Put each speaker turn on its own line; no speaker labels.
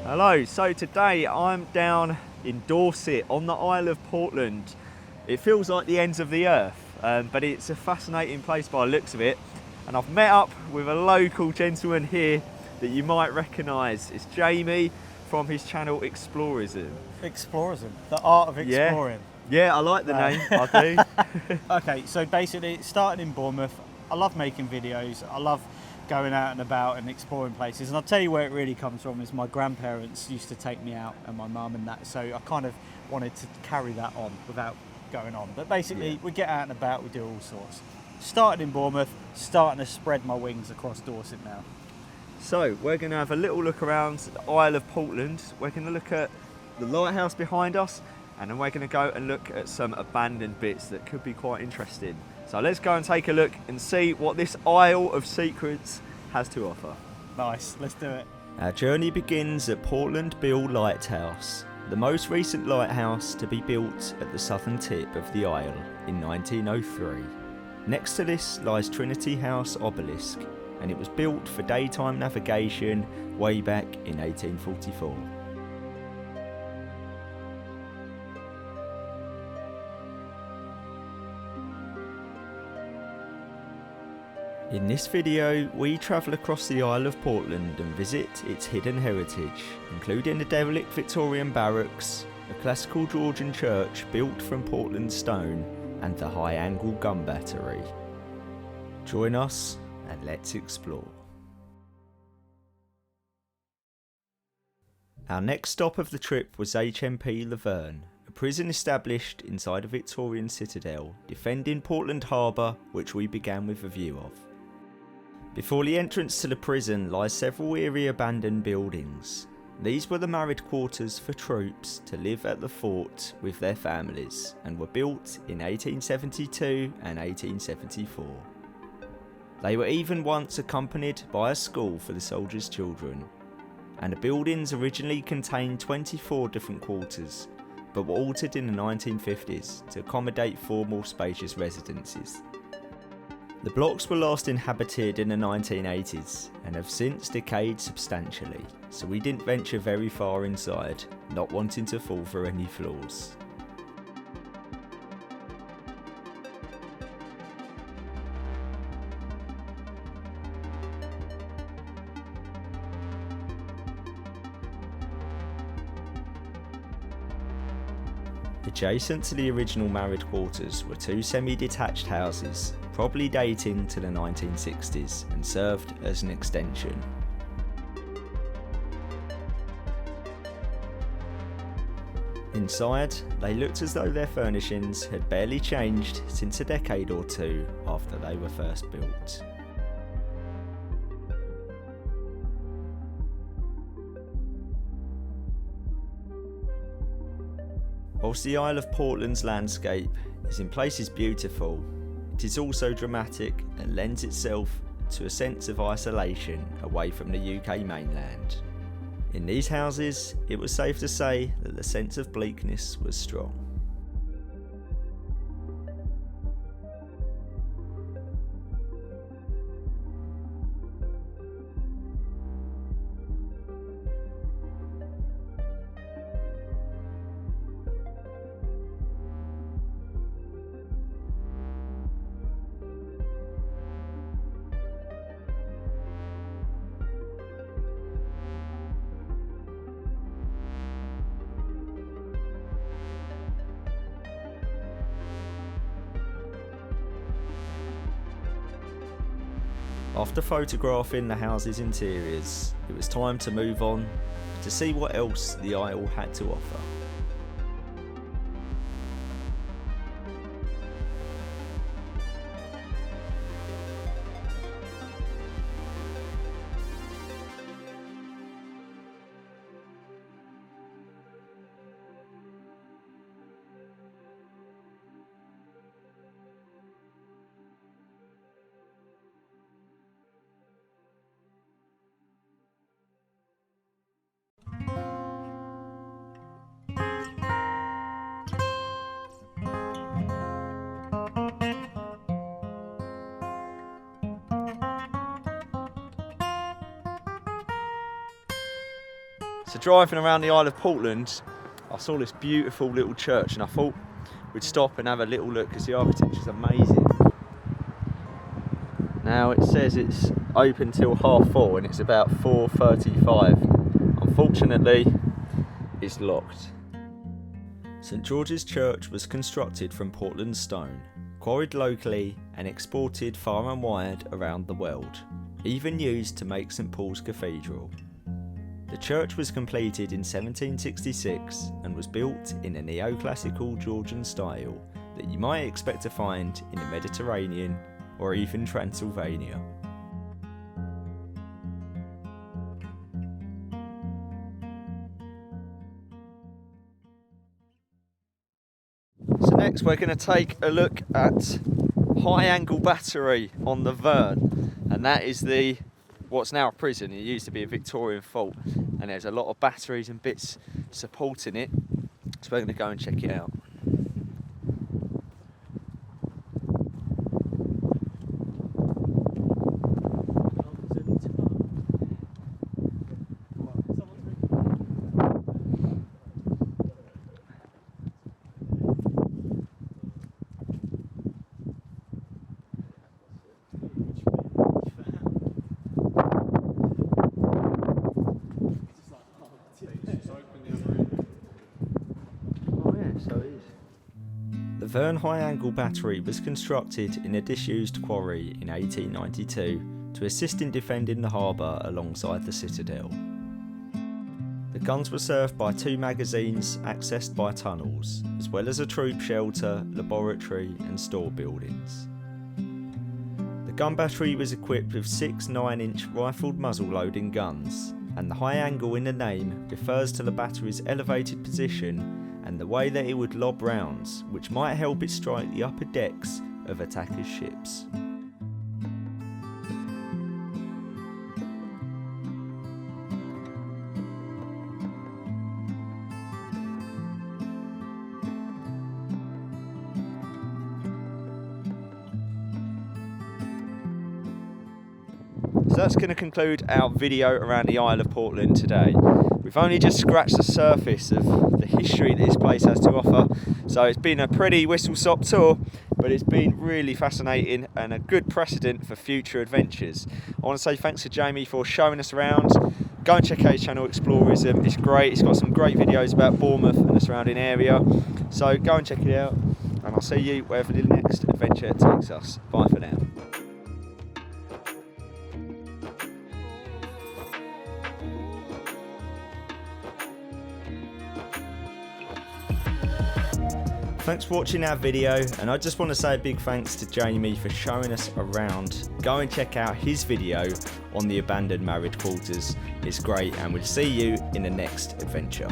Hello, so today I'm down in Dorset on the Isle of Portland. It feels like the ends of the earth, but it's a fascinating place by the looks of it. And I've met up with a local gentleman here that you might recognise. It's Jamie from his channel Explorism.
Explorism, the art of exploring.
Yeah, I like the name, I do.
Okay, so basically it started in Bournemouth. I love making videos. I love going out and about and exploring places. And I'll tell you where it really comes from is my grandparents used to take me out and my mum and that. So I kind of wanted to carry that on without going on. But basically we get out and about, we do all sorts. Started in Bournemouth, starting to spread my wings across Dorset now.
So we're going to have a little look around the Isle of Portland. We're going to look at the lighthouse behind us, and then we're going to go and look at some abandoned bits that could be quite interesting. So let's go and take a look and see what this Isle of Secrets has to offer.
Nice, let's do it.
Our journey begins at Portland Bill Lighthouse, the most recent lighthouse to be built at the southern tip of the Isle in 1903. Next to this lies Trinity House Obelisk, and it was built for daytime navigation way back in 1844. In this video, we travel across the Isle of Portland and visit its hidden heritage, including the derelict Victorian barracks, a classical Georgian church built from Portland stone, and the high-angle gun battery. Join us and let's explore. Our next stop of the trip was HMP Laverne, a prison established inside a Victorian citadel defending Portland Harbour, which we began with a view of. Before the entrance to the prison lies several eerie abandoned buildings. These were the married quarters for troops to live at the fort with their families, and were built in 1872 and 1874. They were even once accompanied by a school for the soldiers' children, and the buildings originally contained 24 different quarters, but were altered in the 1950s to accommodate 4 more spacious residences. The blocks were last inhabited in the 1980s and have since decayed substantially, so we didn't venture very far inside, not wanting to fall for any floors. Adjacent to the original married quarters were 2 semi-detached houses, probably dating to the 1960s, and served as an extension. Inside, they looked as though their furnishings had barely changed since a decade or two after they were first built. Whilst the Isle of Portland's landscape is in places beautiful, it is also dramatic and lends itself to a sense of isolation away from the UK mainland. In these houses, it was safe to say that the sense of bleakness was strong. After photographing the house's interiors, it was time to move on to see what else the Isle had to offer.
So driving around the Isle of Portland, I saw this beautiful little church and I thought we'd stop and have a little look because the architecture's amazing. Now it says it's open till 4:30 and it's about 4:35. Unfortunately, it's locked. St George's Church was constructed from Portland stone, quarried locally and exported far and wide around the world, even used to make St Paul's Cathedral. The church was completed in 1766 and was built in a neoclassical Georgian style that you might expect to find in the Mediterranean or even Transylvania. So next we're going to take a look at High Angle Battery on the Verne, and that is what's now a prison. It used to be a Victorian fort and there's a lot of batteries and bits supporting it, so we're going to go and check it out. The Verne High Angle Battery was constructed in a disused quarry in 1892 to assist in defending the harbour alongside the citadel. The guns were served by 2 magazines accessed by tunnels, as well as a troop shelter, laboratory and store buildings. The gun battery was equipped with 6 9-inch rifled muzzle-loading guns, and the high angle in the name refers to the battery's elevated position and the way that it would lob rounds, which might help it strike the upper decks of attackers' ships. So that's going to conclude our video around the Isle of Portland today. We've only just scratched the surface of the history that this place has to offer, so it's been a pretty whistle-stop tour, but it's been really fascinating and a good precedent for future adventures. I want to say thanks to Jamie for showing us around. Go and check out his channel, Explorism. It's great. It's got some great videos about Bournemouth and the surrounding area, so go and check it out, and I'll see you wherever the next adventure takes us. Bye for now. Thanks for watching our video, and I just want to say a big thanks to Jamie for showing us around. Go and check out his video on the abandoned marriage quarters. It's great, and we'll see you in the next adventure.